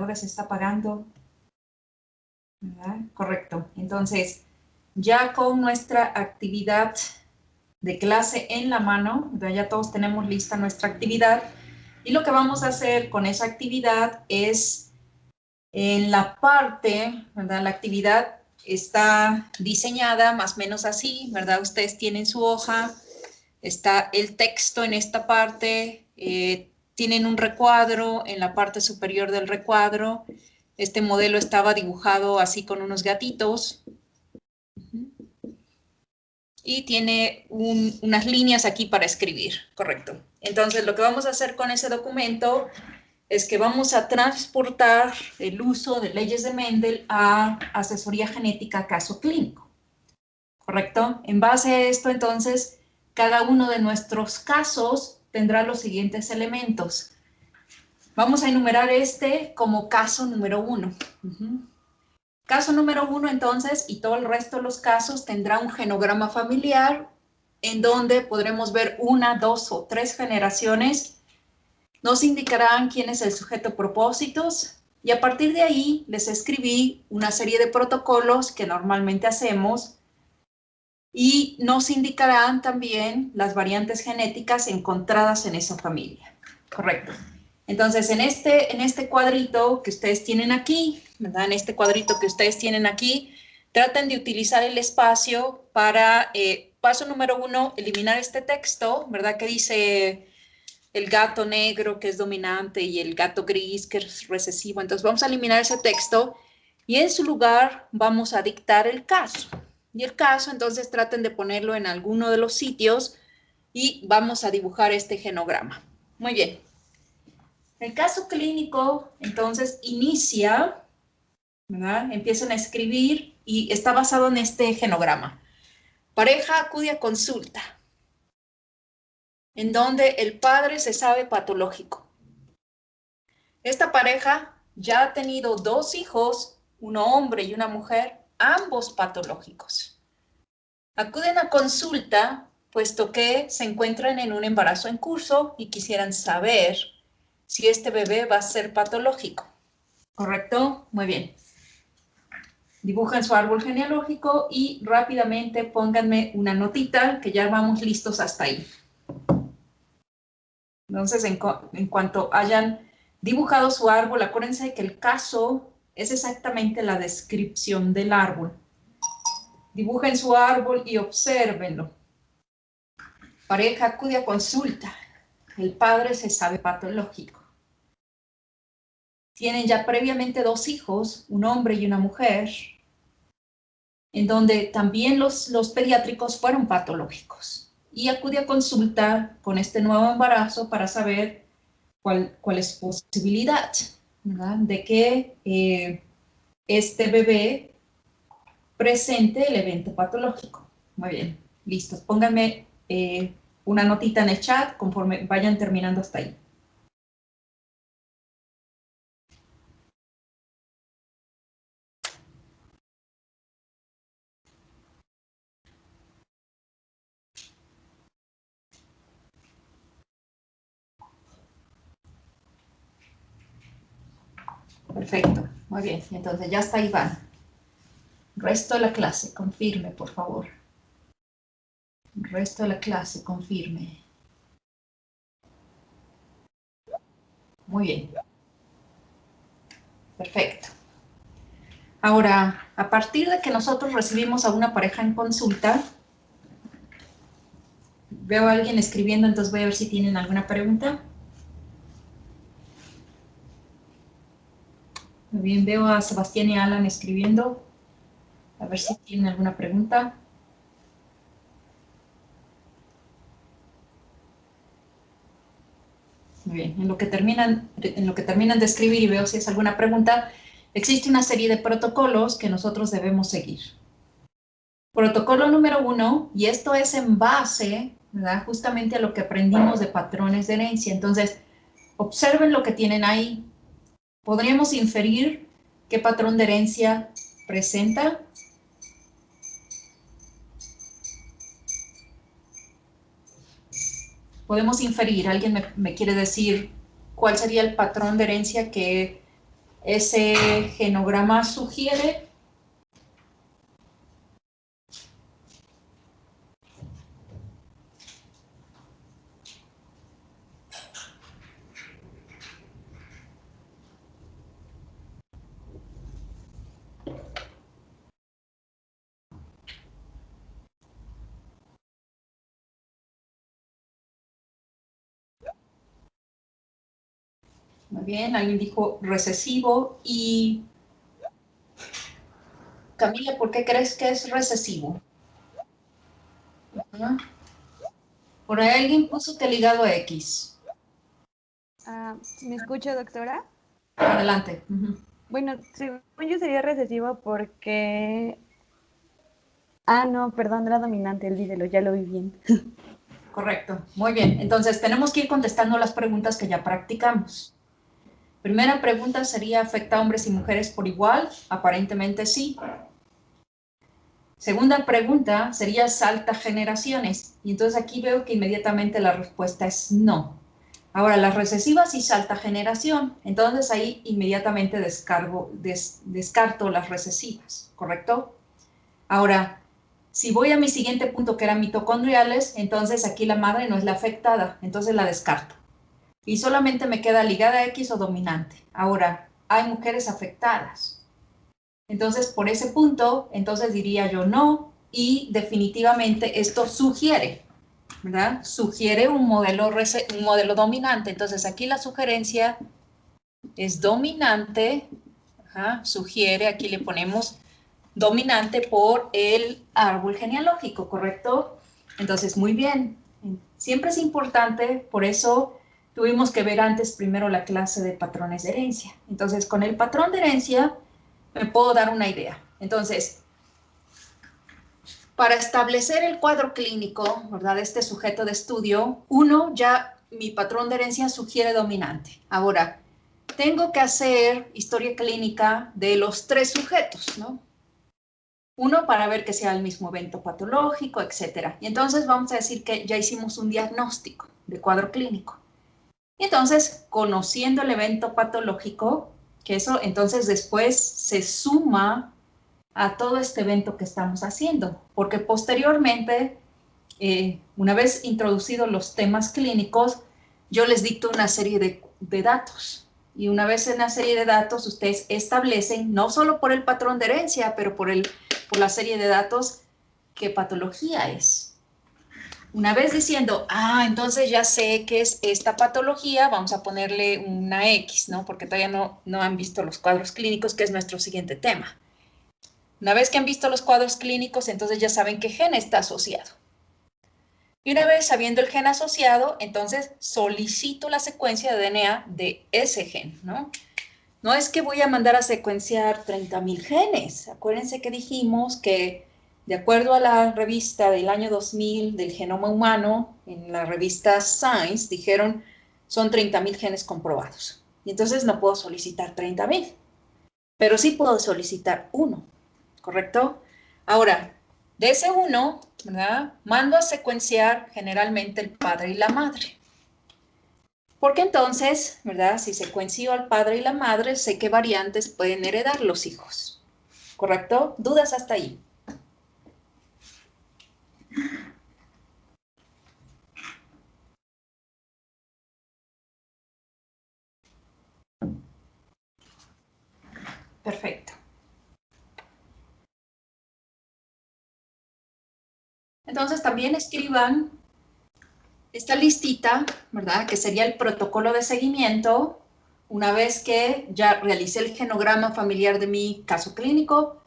ahora se está apagando. ¿Verdad? Correcto. Entonces, ya con nuestra actividad de clase en la mano, ¿verdad? Ya todos tenemos lista nuestra actividad. Y lo que vamos a hacer con esa actividad es, en la parte, ¿verdad? La actividad está diseñada más o menos así, ¿verdad? Ustedes tienen su hoja, está el texto en esta parte, tienen un recuadro en la parte superior del recuadro. Este modelo estaba dibujado así con unos gatitos. Y tiene unas líneas aquí para escribir, correcto. Entonces, lo que vamos a hacer con ese documento es que vamos a transportar el uso de leyes de Mendel a asesoría genética caso clínico, correcto. En base a esto, entonces, cada uno de nuestros casos tendrá los siguientes elementos. Vamos a enumerar este como caso número 1. Caso número 1, entonces, y todo el resto de los casos tendrá un genograma familiar en donde podremos ver 1, 2 o 3 generaciones. Nos indicarán quién es el sujeto propósitos y a partir de ahí les escribí una serie de protocolos que normalmente hacemos y nos indicarán también las variantes genéticas encontradas en esa familia. Correcto. Entonces, en este cuadrito que ustedes tienen aquí, ¿verdad? En este cuadrito que ustedes tienen aquí, traten de utilizar el espacio para, paso número 1, eliminar este texto, ¿verdad? Que dice el gato negro que es dominante y el gato gris que es recesivo. Entonces, vamos a eliminar ese texto y en su lugar vamos a dictar el caso. Y el caso, entonces, traten de ponerlo en alguno de los sitios y vamos a dibujar este genograma. Muy bien. El caso clínico, entonces, inicia, ¿verdad? Empiezan a escribir y está basado en este genograma. Pareja acude a consulta, en donde el padre se sabe patológico. Esta pareja ya ha tenido 2 hijos, un hombre y una mujer, ambos patológicos. Acuden a consulta, puesto que se encuentran en un embarazo en curso y quisieran saber si este bebé va a ser patológico. ¿Correcto? Muy bien. Dibujan su árbol genealógico y rápidamente pónganme una notita que ya vamos listos hasta ahí. Entonces, en cuanto hayan dibujado su árbol, acuérdense que el caso es exactamente la descripción del árbol. Dibujen su árbol y obsérvenlo. Pareja acude a consulta. El padre se sabe patológico. Tienen ya previamente 2 hijos, un hombre y una mujer, en donde también los pediátricos fueron patológicos. Y acude a consulta con este nuevo embarazo para saber cuál es posibilidad, ¿verdad? De que este bebé presente el evento patológico. Muy bien, listos. Pónganme una notita en el chat conforme vayan terminando hasta ahí. Perfecto, muy bien. Entonces ya está Iván. Resto de la clase, confirme, por favor. Resto de la clase, confirme. Muy bien. Perfecto. Ahora, a partir de que nosotros recibimos a una pareja en consulta, veo a alguien escribiendo, entonces voy a ver si tienen alguna pregunta. Muy bien, veo a Sebastián y Alan escribiendo. A ver si tienen alguna pregunta. Muy bien, en lo que terminan de escribir y veo si es alguna pregunta, existe una serie de protocolos que nosotros debemos seguir. Protocolo número 1, y esto es en base, ¿verdad? Justamente a lo que aprendimos de patrones de herencia. Entonces, observen lo que tienen ahí. ¿Podríamos inferir qué patrón de herencia presenta? Podemos inferir, ¿alguien me quiere decir cuál sería el patrón de herencia que ese genograma sugiere. Muy bien, alguien dijo recesivo. Y Camila, ¿por qué crees que es recesivo? ¿No? Por ahí alguien puso que ligado a X. ¿Me escucha, doctora? Adelante. Bueno, según yo sería recesivo porque... no, perdón, era dominante, olvídelo, ya lo vi bien. Correcto, muy bien. Entonces, tenemos que ir contestando las preguntas que ya practicamos. Primera pregunta sería, ¿afecta a hombres y mujeres por igual? Aparentemente sí. Segunda pregunta sería, ¿salta generaciones? Y entonces aquí veo que inmediatamente la respuesta es no. Ahora, las recesivas sí salta generación, entonces ahí inmediatamente descarto las recesivas, ¿correcto? Ahora, si voy a mi siguiente punto, que eran mitocondriales, entonces aquí la madre no es la afectada, entonces la descarto. Y solamente me queda ligada X o dominante. Ahora, hay mujeres afectadas. Entonces, por ese punto, entonces diría yo no, y definitivamente esto sugiere, ¿verdad? Sugiere un modelo dominante. Entonces, aquí la sugerencia es dominante, sugiere, aquí le ponemos dominante por el árbol genealógico, ¿correcto? Entonces, muy bien. Siempre es importante, por eso tuvimos que ver antes primero la clase de patrones de herencia. Entonces, con el patrón de herencia me puedo dar una idea. Entonces, para establecer el cuadro clínico, ¿verdad? Este sujeto de estudio, ya mi patrón de herencia sugiere dominante. Ahora, tengo que hacer historia clínica de los 3 sujetos, ¿no? Uno para ver que sea el mismo evento patológico, etcétera. Y entonces vamos a decir que ya hicimos un diagnóstico de cuadro clínico. Y entonces, conociendo el evento patológico, que eso entonces después se suma a todo este evento que estamos haciendo, porque posteriormente, una vez introducidos los temas clínicos, yo les dicto una serie de datos. Y una vez en la serie de datos, ustedes establecen, no solo por el patrón de herencia, pero por la serie de datos, qué patología es. Una vez diciendo, entonces ya sé que es esta patología, vamos a ponerle una X, ¿no? Porque todavía no han visto los cuadros clínicos, que es nuestro siguiente tema. Una vez que han visto los cuadros clínicos, entonces ya saben qué gen está asociado. Y una vez sabiendo el gen asociado, entonces solicito la secuencia de DNA de ese gen, ¿no? No es que voy a mandar a secuenciar 30.000 genes. Acuérdense que dijimos que, de acuerdo a la revista del año 2000 del genoma humano, en la revista Science, dijeron son 30.000 genes comprobados. Y entonces no puedo solicitar 30.000, pero sí puedo solicitar uno, ¿correcto? Ahora, de ese uno, ¿verdad? Mando a secuenciar generalmente el padre y la madre. Porque entonces, ¿verdad? Si secuencio al padre y la madre, sé qué variantes pueden heredar los hijos. ¿Correcto? ¿Dudas hasta ahí? Perfecto. Entonces también escriban esta listita, ¿verdad? Que sería el protocolo de seguimiento. Una vez que ya realicé el genograma familiar de mi caso clínico,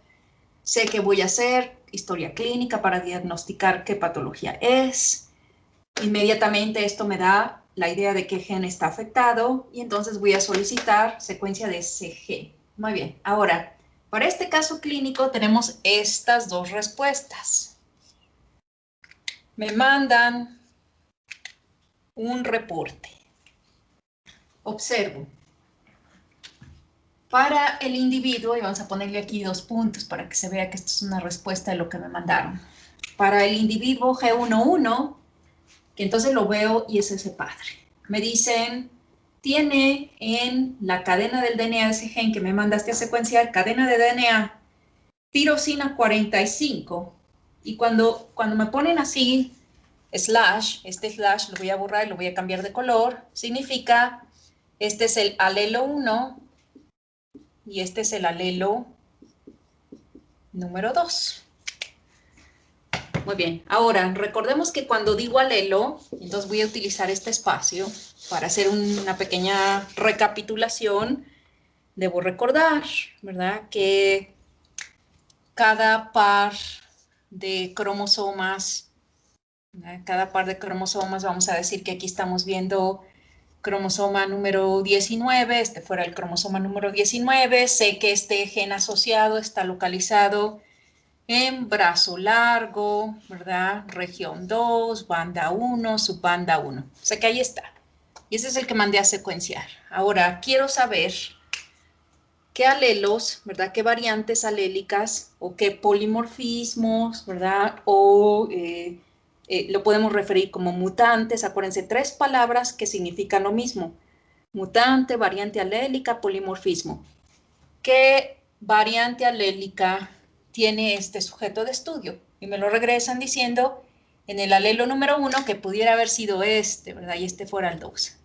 sé que voy a hacer historia clínica para diagnosticar qué patología es. Inmediatamente esto me da la idea de qué gen está afectado y entonces voy a solicitar secuencia de ese gen. Muy bien, ahora, para este caso clínico tenemos estas 2 respuestas. Me mandan un reporte. Observo. Para el individuo, y vamos a ponerle aquí 2 puntos para que se vea que esto es una respuesta de lo que me mandaron. Para el individuo G11, que entonces lo veo y es ese padre. Me dicen, tiene en la cadena del DNA de ese gen que me mandaste a secuenciar, cadena de DNA, tirosina 45. Y cuando me ponen así, slash, este slash lo voy a borrar y lo voy a cambiar de color, significa, este es el alelo 1 y este es el alelo número 2. Muy bien, ahora recordemos que cuando digo alelo, entonces voy a utilizar este espacio para hacer una pequeña recapitulación. Debo recordar, ¿verdad?, que cada par de cromosomas, ¿verdad?, cada par de cromosomas, vamos a decir que aquí estamos viendo cromosoma número 19, este fuera el cromosoma número 19, sé que este gen asociado está localizado en brazo largo, ¿verdad? Región 2, banda 1, subbanda 1. O sea que ahí está. Y ese es el que mandé a secuenciar. Ahora, quiero saber qué alelos, ¿verdad? Qué variantes alélicas o qué polimorfismos, ¿verdad? O lo podemos referir como mutantes. Acuérdense, 3 palabras que significan lo mismo. Mutante, variante alélica, polimorfismo. ¿Qué variante alélica tiene este sujeto de estudio? Y me lo regresan diciendo en el alelo número 1 que pudiera haber sido este, ¿verdad? Y este fuera el 2.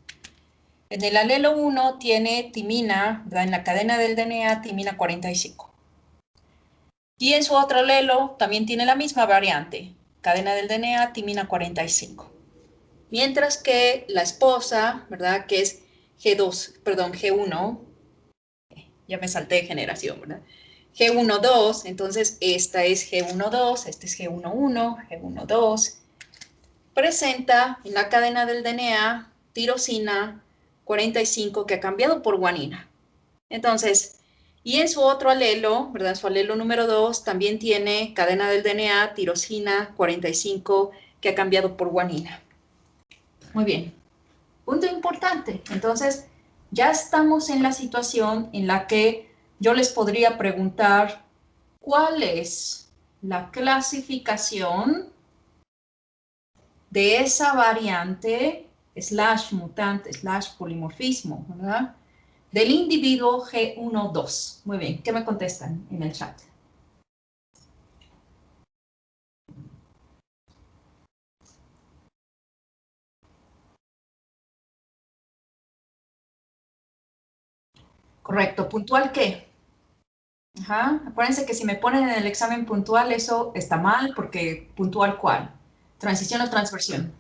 En el alelo 1 tiene timina, ¿verdad? En la cadena del DNA, timina 45. Y en su otro alelo también tiene la misma variante, cadena del DNA, timina 45. Mientras que la esposa, ¿verdad? Que es G1, ya me salté de generación, ¿verdad? G12, entonces esta es G12, este es G11, G12. Presenta en la cadena del DNA tirosina 45 que ha cambiado por guanina. Entonces, y en su otro alelo, ¿verdad? Su alelo número 2 también tiene cadena del DNA tirosina 45 que ha cambiado por guanina. Muy bien. Punto importante. Entonces, ya estamos en la situación en la que yo les podría preguntar cuál es la clasificación de esa variante slash mutante slash polimorfismo, ¿verdad? Del individuo G12. Muy bien, ¿qué me contestan en el chat? Correcto, ¿puntual qué? Ajá. Acuérdense que si me ponen en el examen puntual, eso está mal, porque puntual ¿cuál? ¿Transición o transversión?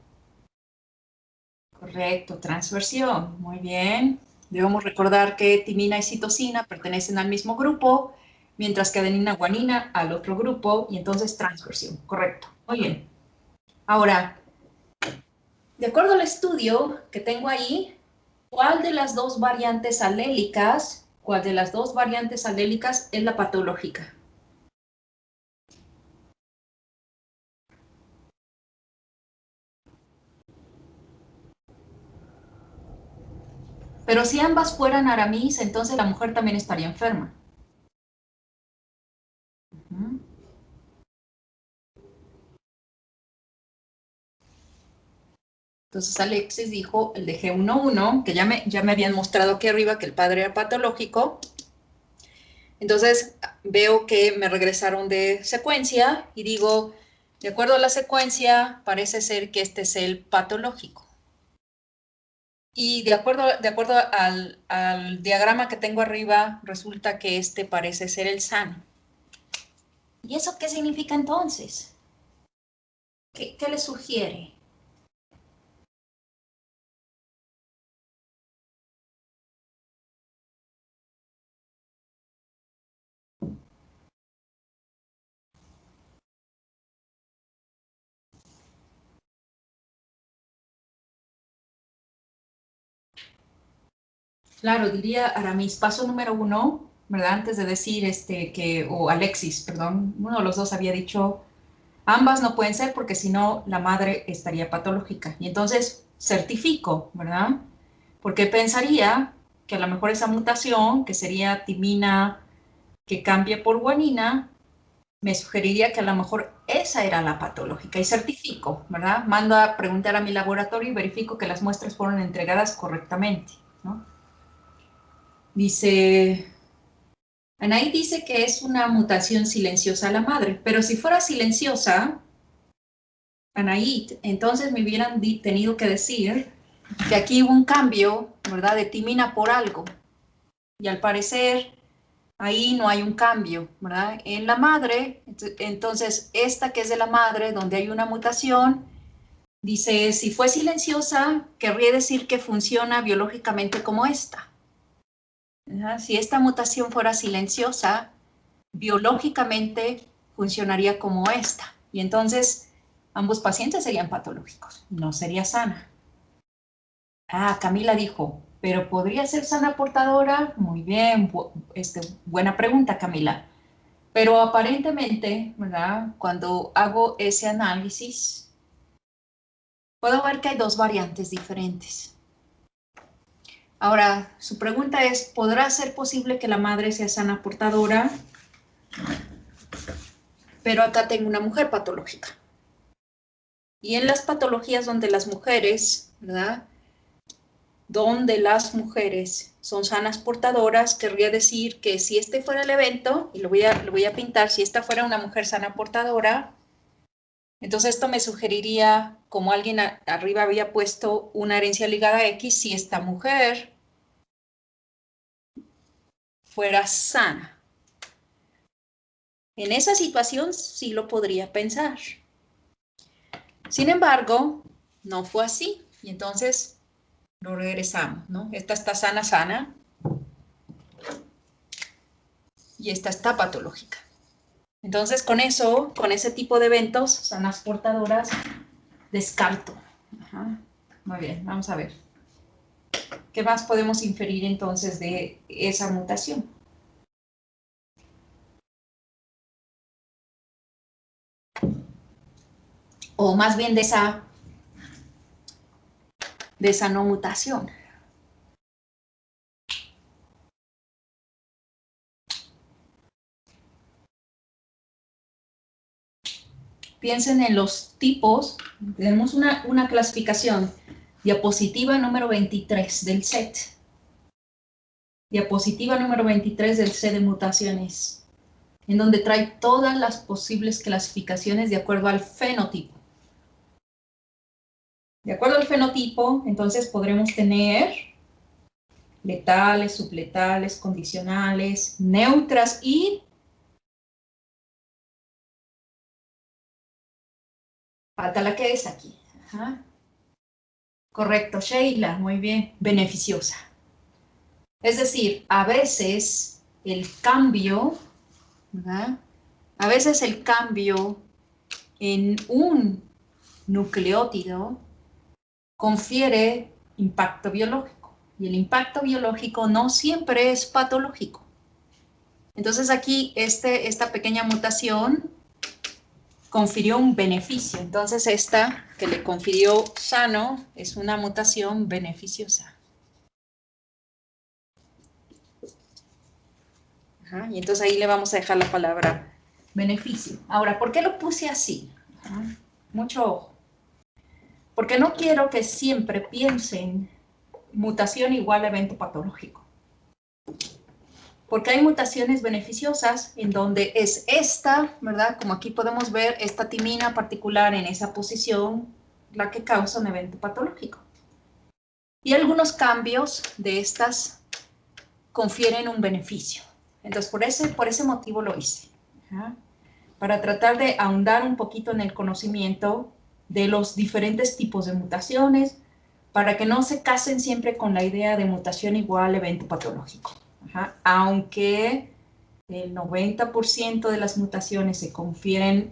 Correcto, transversión. Muy bien. Debemos recordar que timina y citosina pertenecen al mismo grupo, mientras que adenina, guanina al otro grupo, y entonces transversión. Correcto. Muy bien. Ahora, de acuerdo al estudio que tengo ahí, ¿cuál de las dos variantes alélicas, es la patológica? Pero si ambas fueran aramis, entonces la mujer también estaría enferma. Ujú. Entonces Alexis dijo el de G11, que ya me habían mostrado aquí arriba que el padre era patológico. Entonces veo que me regresaron de secuencia y digo, de acuerdo a la secuencia, parece ser que este es el patológico. Y de acuerdo al diagrama que tengo arriba, resulta que este parece ser el sano. ¿Y eso qué significa entonces? ¿Qué le sugiere? Claro, diría Aramis, paso número 1, ¿verdad? Antes de decir o Alexis, perdón, uno de los dos había dicho, ambas no pueden ser porque si no la madre estaría patológica. Y entonces certifico, ¿verdad? Porque pensaría que a lo mejor esa mutación, que sería timina que cambie por guanina, me sugeriría que a lo mejor esa era la patológica y certifico, ¿verdad? Mando a preguntar a mi laboratorio y verifico que las muestras fueron entregadas correctamente. ¿no? Dice, Anaí dice que es una mutación silenciosa a la madre, pero si fuera silenciosa, Anaí, entonces me hubieran tenido que decir que aquí hubo un cambio, ¿verdad?, de timina por algo. Y al parecer, ahí no hay un cambio, ¿verdad? En la madre, entonces esta que es de la madre, donde hay una mutación, dice, si fue silenciosa, querría decir que funciona biológicamente como esta. ¿Verdad? Si esta mutación fuera silenciosa, biológicamente funcionaría como esta. Y entonces ambos pacientes serían patológicos, no sería sana. Ah, Camila dijo, pero ¿podría ser sana portadora? Muy bien, buena pregunta, Camila. Pero aparentemente, ¿verdad? Cuando hago ese análisis, puedo ver que hay dos variantes diferentes. Ahora, su pregunta es, ¿podrá ser posible que la madre sea sana portadora? Pero acá tengo una mujer patológica. Y en las patologías donde las mujeres, ¿verdad? Donde las mujeres son sanas portadoras, querría decir que si este fuera el evento, y lo voy a pintar, si esta fuera una mujer sana portadora, entonces esto me sugeriría, como alguien arriba había puesto una herencia ligada a X, si esta mujer fuera sana. En esa situación sí lo podría pensar. Sin embargo, no fue así. Y entonces lo regresamos, ¿no? Esta está sana, sana. Y esta está patológica. Entonces, con eso, con ese tipo de eventos, sanas portadoras, descarto. Ajá. Muy bien, vamos a ver. ¿Qué más podemos inferir entonces de esa mutación? O más bien de esa no mutación. Piensen en los tipos. Tenemos una clasificación. Diapositiva número 23 del set. Diapositiva número 23 del set de mutaciones, en donde trae todas las posibles clasificaciones de acuerdo al fenotipo. De acuerdo al fenotipo, entonces podremos tener letales, subletales, condicionales, neutras y... falta la que es aquí. Ajá. Correcto, Sheila, muy bien, beneficiosa. Es decir, a veces el cambio, ¿verdad? A veces el cambio en un nucleótido confiere impacto biológico. Y el impacto biológico no siempre es patológico. Entonces aquí esta pequeña mutación confirió un beneficio. Entonces esta que le confirió sano es una mutación beneficiosa. Ajá, y entonces ahí le vamos a dejar la palabra beneficio. Ahora, ¿por qué lo puse así? Ajá, mucho ojo. Porque no quiero que siempre piensen mutación igual a evento patológico. Porque hay mutaciones beneficiosas en donde es esta, ¿verdad? Como aquí podemos ver, esta timina particular en esa posición, la que causa un evento patológico. Y algunos cambios de estas confieren un beneficio. Entonces, por ese motivo lo hice. ¿Ja? Para tratar de ahondar un poquito en el conocimiento de los diferentes tipos de mutaciones, para que no se casen siempre con la idea de mutación igual evento patológico. ¿Ja? Aunque el 90% de las mutaciones se confieren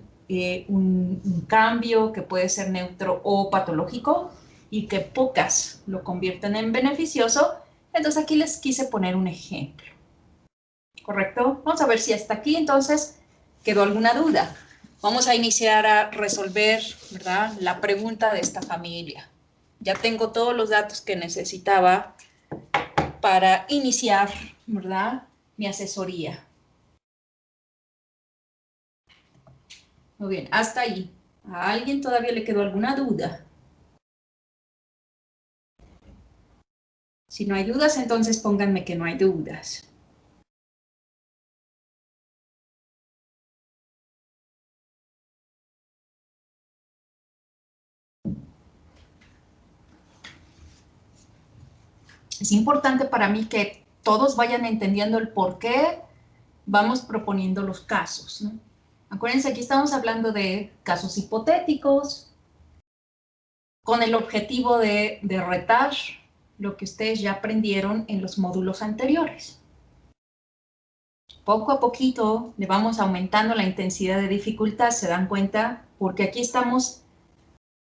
un cambio que puede ser neutro o patológico y que pocas lo convierten en beneficioso, entonces aquí les quise poner un ejemplo. ¿Correcto? Vamos a ver si hasta aquí entonces quedó alguna duda. Vamos a iniciar a resolver, ¿verdad?, la pregunta de esta familia. Ya tengo todos los datos que necesitaba para iniciar, ¿verdad?, mi asesoría. Muy bien, hasta ahí. ¿A alguien todavía le quedó alguna duda? Si no hay dudas, entonces pónganme que no hay dudas. Es importante para mí que todos vayan entendiendo el por qué vamos proponiendo los casos, ¿no? Acuérdense, aquí estamos hablando de casos hipotéticos con el objetivo de retar lo que ustedes ya aprendieron en los módulos anteriores. Poco a poquito le vamos aumentando la intensidad de dificultad, ¿se dan cuenta? Porque aquí estamos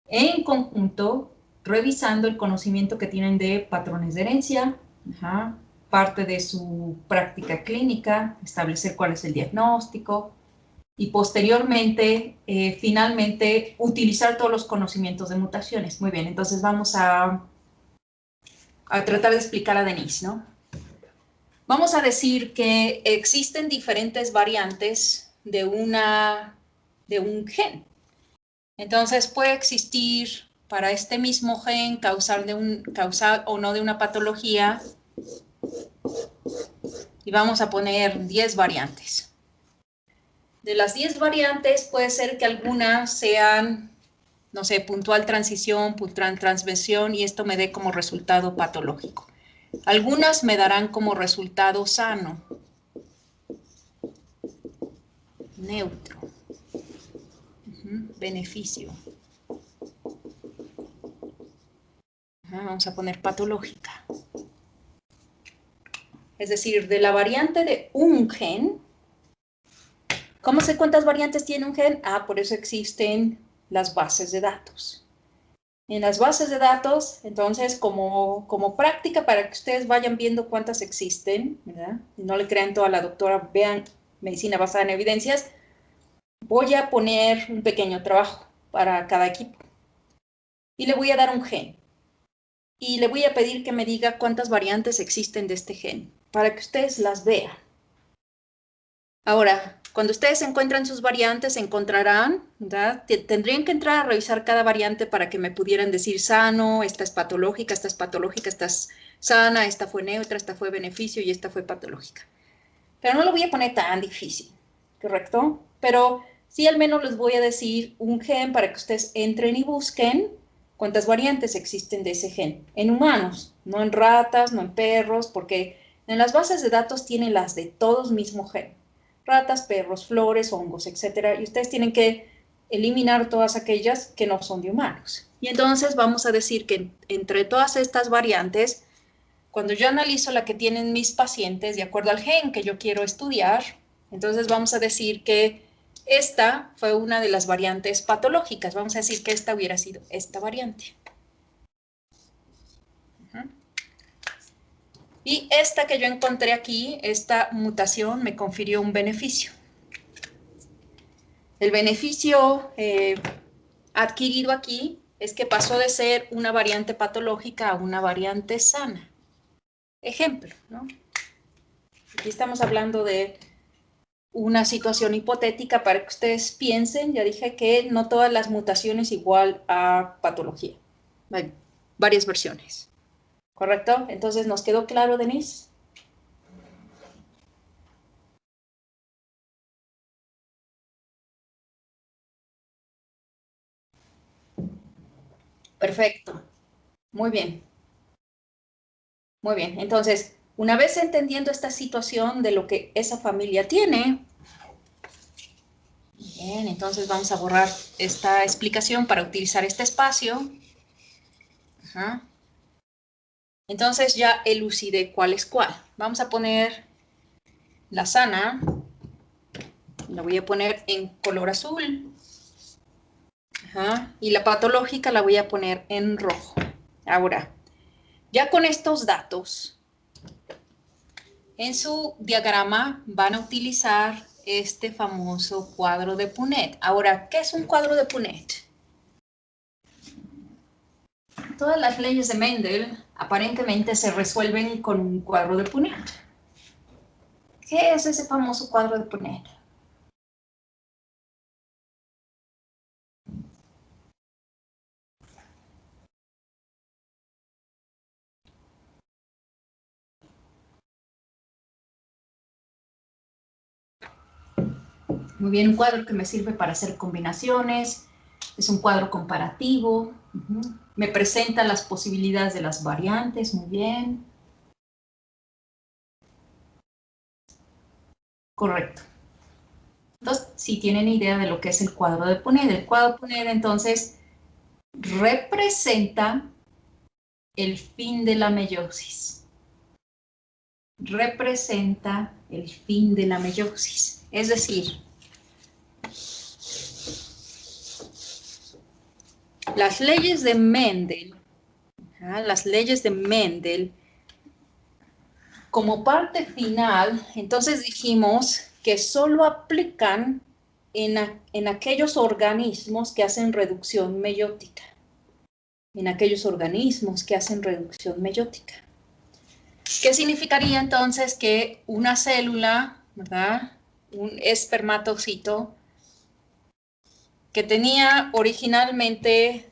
en conjunto revisando el conocimiento que tienen de patrones de herencia, parte de su práctica clínica, establecer cuál es el diagnóstico y posteriormente, finalmente, utilizar todos los conocimientos de mutaciones. Muy bien, entonces vamos a tratar de explicar a Denise, ¿no? Vamos a decir que existen diferentes variantes de un gen. Entonces puede existir para este mismo gen causar o no de una patología y vamos a poner 10 variantes. De las 10 variantes puede ser que algunas sean, no sé, puntual transición, puntual transversión y esto me dé como resultado patológico. Algunas me darán como resultado sano, neutro, beneficio. Vamos a poner patológica. Es decir, de la variante de un gen, ¿cómo sé cuántas variantes tiene un gen? Por eso existen las bases de datos. En las bases de datos, entonces, como práctica para que ustedes vayan viendo cuántas existen, ¿verdad? Y no le crean toda la doctora, vean medicina basada en evidencias, voy a poner un pequeño trabajo para cada equipo. Y le voy a dar un gen. Y le voy a pedir que me diga cuántas variantes existen de este gen, para que ustedes las vean. Ahora, cuando ustedes encuentran sus variantes, encontrarán, ¿verdad? Tendrían que entrar a revisar cada variante para que me pudieran decir sano, esta es patológica, esta es patológica, esta es sana, esta fue neutra, esta fue beneficio y esta fue patológica. Pero no lo voy a poner tan difícil, ¿correcto? Pero sí al menos les voy a decir un gen para que ustedes entren y busquen cuántas variantes existen de ese gen. En humanos, no en ratas, no en perros, porque en las bases de datos tienen las de todos mismo gen. Ratas, perros, flores, hongos, etcétera. Y ustedes tienen que eliminar todas aquellas que no son de humanos. Y entonces vamos a decir que entre todas estas variantes, cuando yo analizo la que tienen mis pacientes de acuerdo al gen que yo quiero estudiar, entonces vamos a decir que esta fue una de las variantes patológicas. Vamos a decir que esta hubiera sido esta variante. Y esta que yo encontré aquí, esta mutación me confirió un beneficio. El beneficio adquirido aquí es que pasó de ser una variante patológica a una variante sana. Ejemplo, ¿no? Aquí estamos hablando de una situación hipotética para que ustedes piensen. Ya dije que no todas las mutaciones igual a patología. Hay varias versiones. ¿Correcto? Entonces, ¿nos quedó claro, Denise? Perfecto. Muy bien. Muy bien. Entonces, una vez entendiendo esta situación de lo que esa familia tiene, bien, entonces vamos a borrar esta explicación para utilizar este espacio. Ajá. Entonces ya elucidé cuál es cuál. Vamos a poner la sana. La voy a poner en color azul. Ajá. Y la patológica la voy a poner en rojo. Ahora, ya con estos datos, en su diagrama van a utilizar este famoso cuadro de Punnett. Ahora, ¿qué es un cuadro de Punnett? Todas las leyes de Mendel aparentemente se resuelven con un cuadro de Punnett. ¿Qué es ese famoso cuadro de Punnett? Muy bien, un cuadro que me sirve para hacer combinaciones. Es un cuadro comparativo. Me presenta las posibilidades de las variantes. Muy bien. Correcto. Entonces, si tienen idea de lo que es el cuadro de Punnett entonces representa el fin de la meiosis. Representa el fin de la meiosis. Es decir, las leyes de Mendel, como parte final, entonces dijimos que solo aplican en aquellos organismos que hacen reducción meiótica. En aquellos organismos que hacen reducción meiótica. ¿Qué significaría entonces que una célula, ¿verdad? Un espermatocito que tenía originalmente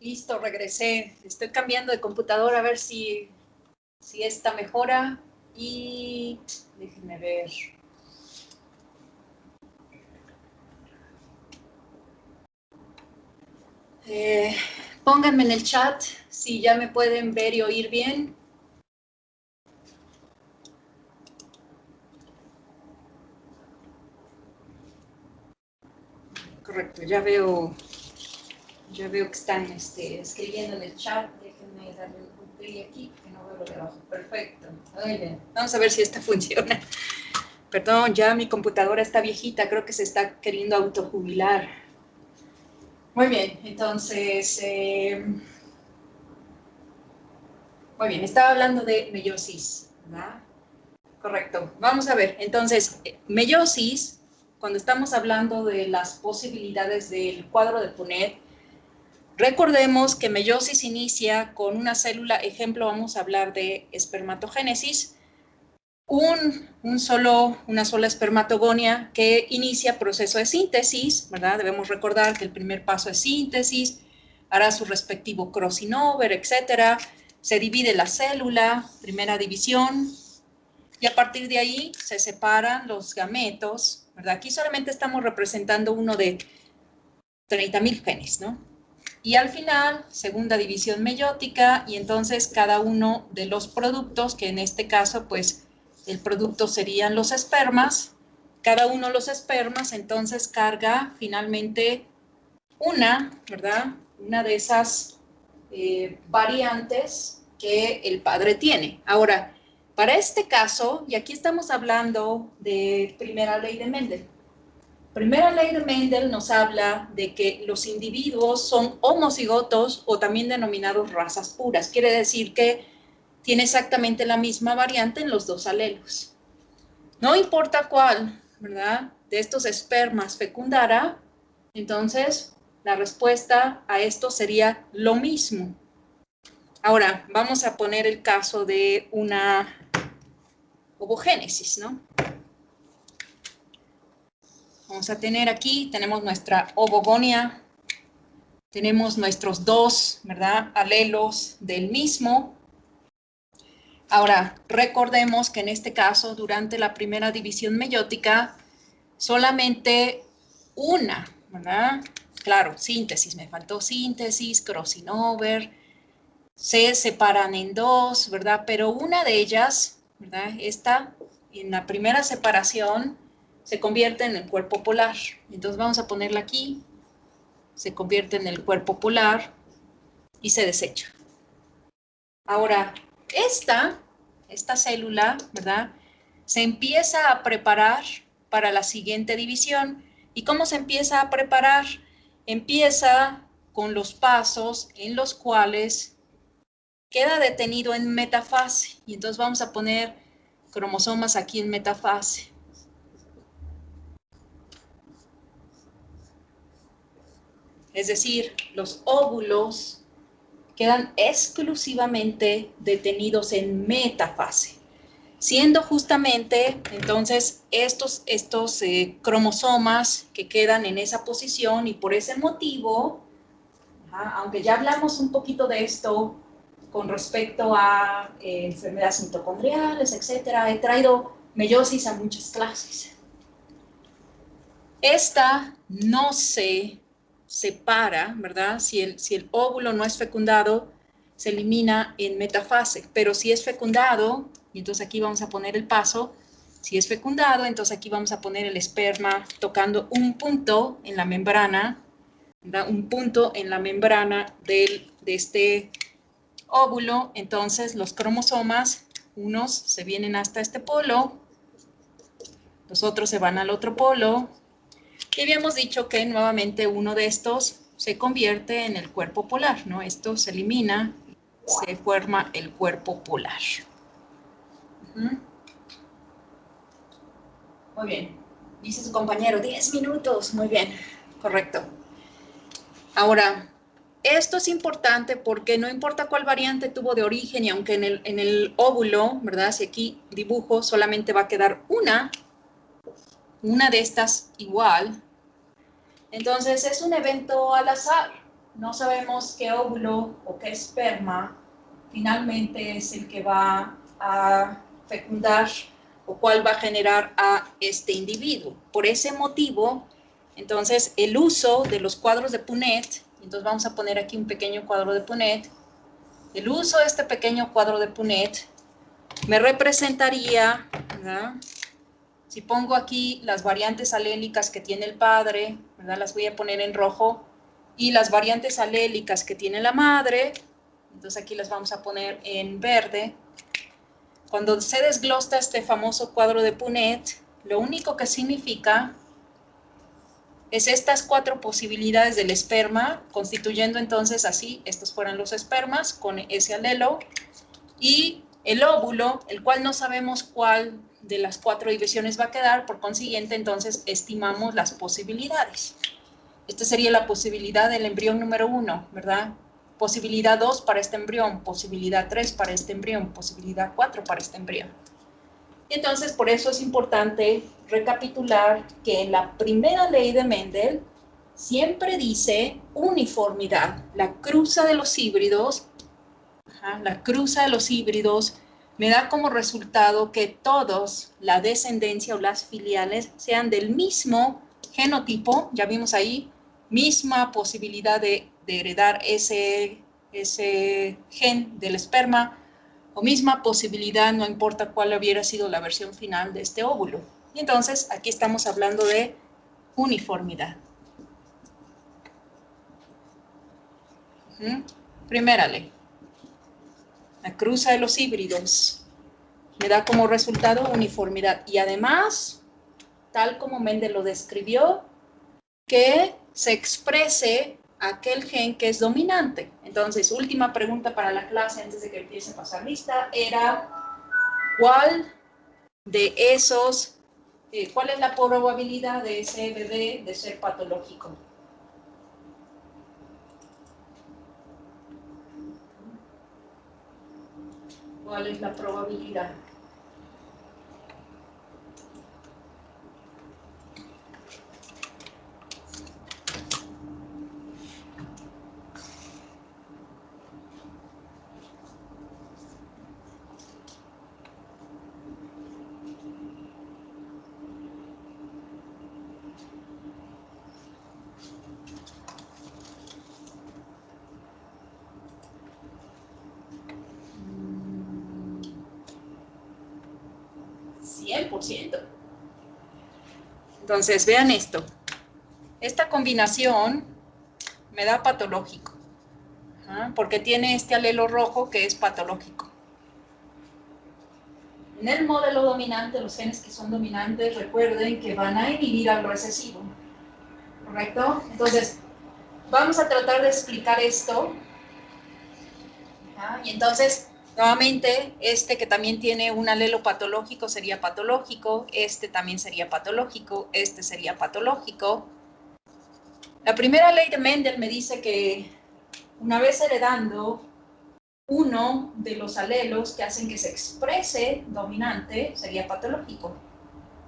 Listo, regresé. Estoy cambiando de computadora a ver si esta mejora. Y déjenme ver. Pónganme en el chat si ya me pueden ver y oír bien. Correcto, ya veo que están escribiendo en el chat. Déjenme darle un clic aquí, que no veo lo de abajo. Perfecto. Muy bien. Vamos a ver si esta funciona. Perdón, ya mi computadora está viejita. Creo que se está queriendo autojubilar. Muy bien, entonces... muy bien, estaba hablando de meiosis, ¿verdad? Correcto. Vamos a ver. Entonces, meiosis, cuando estamos hablando de las posibilidades del cuadro de Punnett, recordemos que meiosis inicia con una célula, ejemplo, vamos a hablar de espermatogénesis, una sola espermatogonia que inicia proceso de síntesis, ¿verdad? Debemos recordar que el primer paso es síntesis, hará su respectivo crossing over, etcétera. Se divide la célula, primera división, y a partir de ahí se separan los gametos, ¿verdad? Aquí solamente estamos representando uno de 30.000 genes, ¿no? Y al final, segunda división meiótica, y entonces cada uno de los productos, que en este caso, pues, el producto serían los espermas, cada uno de los espermas, entonces, carga finalmente una, ¿verdad? Una de esas variantes que el padre tiene. Ahora, para este caso, y aquí estamos hablando de primera ley de Mendel. Primera ley de Mendel nos habla de que los individuos son homocigotos o también denominados razas puras. Quiere decir que tiene exactamente la misma variante en los dos alelos. No importa cuál, ¿verdad? De estos espermas fecundara, entonces la respuesta a esto sería lo mismo. Ahora, vamos a poner el caso de una ovogénesis, ¿no? Vamos a tener aquí, tenemos nuestra ovogonia, tenemos nuestros dos, ¿verdad?, alelos del mismo. Ahora, recordemos que en este caso, durante la primera división meiótica, solamente una, ¿verdad? Claro, síntesis, me faltó síntesis, crossing over, se separan en dos, ¿verdad? Pero una de ellas, ¿verdad? Esta, en la primera separación, se convierte en el cuerpo polar. Entonces vamos a ponerla aquí, se convierte en el cuerpo polar y se desecha. Ahora, esta célula, ¿verdad? Se empieza a preparar para la siguiente división. ¿Y cómo se empieza a preparar? Empieza con los pasos en los cuales queda detenido en metafase. Y entonces vamos a poner cromosomas aquí en metafase. Es decir, los óvulos quedan exclusivamente detenidos en metafase, siendo justamente entonces estos cromosomas que quedan en esa posición, y por ese motivo, aunque ya hablamos un poquito de esto con respecto a enfermedades mitocondriales, etcétera, he traído meiosis a muchas clases. Esta no se separa, ¿verdad? Si el óvulo no es fecundado, se elimina en metafase, pero si es fecundado, y entonces aquí vamos a poner el paso, si es fecundado, entonces aquí vamos a poner el esperma tocando un punto en la membrana, ¿verdad? Un punto en la membrana de este óvulo. Entonces los cromosomas, unos se vienen hasta este polo, los otros se van al otro polo, y habíamos dicho que nuevamente uno de estos se convierte en el cuerpo polar, ¿no? Esto se elimina, se forma el cuerpo polar. Muy bien. Dice su compañero, 10 minutos. Muy bien, correcto. Ahora, esto es importante porque no importa cuál variante tuvo de origen, y aunque en el óvulo, ¿verdad? Si aquí dibujo, solamente va a quedar una de estas igual. Entonces, es un evento al azar, no sabemos qué óvulo o qué esperma finalmente es el que va a fecundar o cuál va a generar a este individuo. Por ese motivo, entonces, el uso de los cuadros de Punnett, entonces vamos a poner aquí un pequeño cuadro de Punnett, el uso de este pequeño cuadro de Punnett me representaría, ¿verdad? Si pongo aquí las variantes alélicas que tiene el padre, ¿verdad? Las voy a poner en rojo, y las variantes alélicas que tiene la madre, entonces aquí las vamos a poner en verde. Cuando se desglosa este famoso cuadro de Punnett, lo único que significa es estas 4 posibilidades del esperma, constituyendo entonces así, estos fueran los espermas con ese alelo, y el óvulo, el cual no sabemos cuál de las 4 divisiones va a quedar, por consiguiente, entonces estimamos las posibilidades. Esta sería la posibilidad del embrión número 1, ¿verdad? Posibilidad 2 para este embrión, posibilidad 3 para este embrión, posibilidad 4 para este embrión. Y entonces, por eso es importante recapitular que en la primera ley de Mendel siempre dice uniformidad. La cruza de los híbridos, la cruza de los híbridos me da como resultado que todos, la descendencia o las filiales, sean del mismo genotipo, ya vimos ahí, misma posibilidad de heredar ese gen del esperma, o misma posibilidad, no importa cuál hubiera sido la versión final de este óvulo. Y entonces aquí estamos hablando de uniformidad. Primera ley. La cruza de los híbridos me da como resultado uniformidad. Y además, tal como Mendel lo describió, que se exprese aquel gen que es dominante. Entonces, última pregunta para la clase antes de que empiece a pasar lista, era ¿cuál de esos, cuál es la probabilidad de ese bebé de ser patológico? ¿Cuál es la probabilidad? %. Entonces, vean esto. Esta combinación me da patológico, porque tiene este alelo rojo que es patológico. En el modelo dominante, los genes que son dominantes, recuerden que van a inhibir al recesivo, ¿correcto? Entonces, vamos a tratar de explicar esto. Y entonces, nuevamente, este que también tiene un alelo patológico sería patológico, este también sería patológico, este sería patológico. La primera ley de Mendel me dice que una vez heredando uno de los alelos que hacen que se exprese dominante, sería patológico.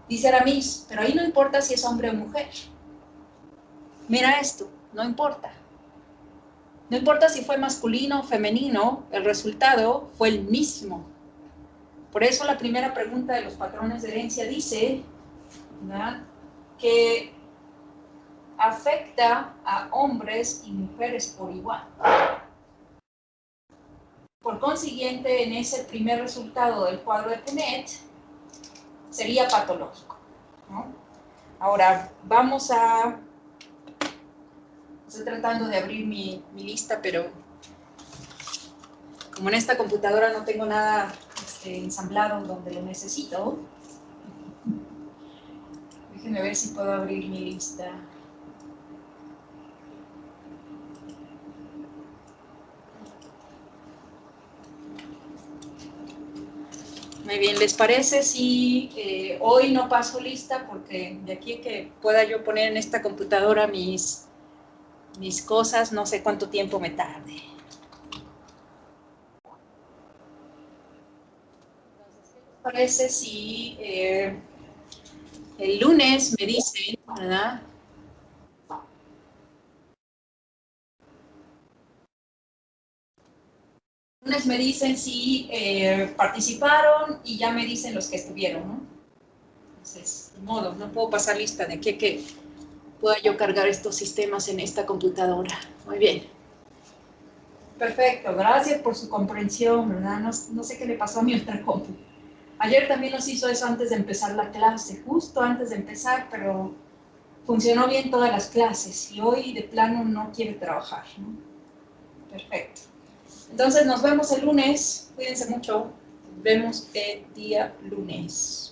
Dice Aramis, pero ahí no importa si es hombre o mujer. Mira esto, no importa. No importa si fue masculino o femenino, el resultado fue el mismo. Por eso la primera pregunta de los patrones de herencia dice, ¿verdad?, que afecta a hombres y mujeres por igual. Por consiguiente, en ese primer resultado del cuadro de Punnett, sería patológico, ¿no? Ahora, estoy tratando de abrir mi lista, pero como en esta computadora no tengo nada ensamblado donde lo necesito, déjenme ver si puedo abrir mi lista. Muy bien, ¿les parece si hoy no paso lista? Porque de aquí que pueda yo poner en esta computadora mis cosas, no sé cuánto tiempo me tarde. Entonces, ¿qué les parece si el lunes me dicen, ¿verdad?, lunes me dicen si participaron y ya me dicen los que estuvieron, ¿no? Entonces, de modo, no puedo pasar lista de que pueda yo cargar estos sistemas en esta computadora. Muy bien. Perfecto, gracias por su comprensión, ¿verdad? No sé qué le pasó a mi otra compu. Ayer también nos hizo eso antes de empezar la clase, justo antes de empezar, pero funcionó bien todas las clases y hoy de plano no quiere trabajar, ¿no? Perfecto. Entonces nos vemos el lunes, cuídense mucho, nos vemos el día lunes.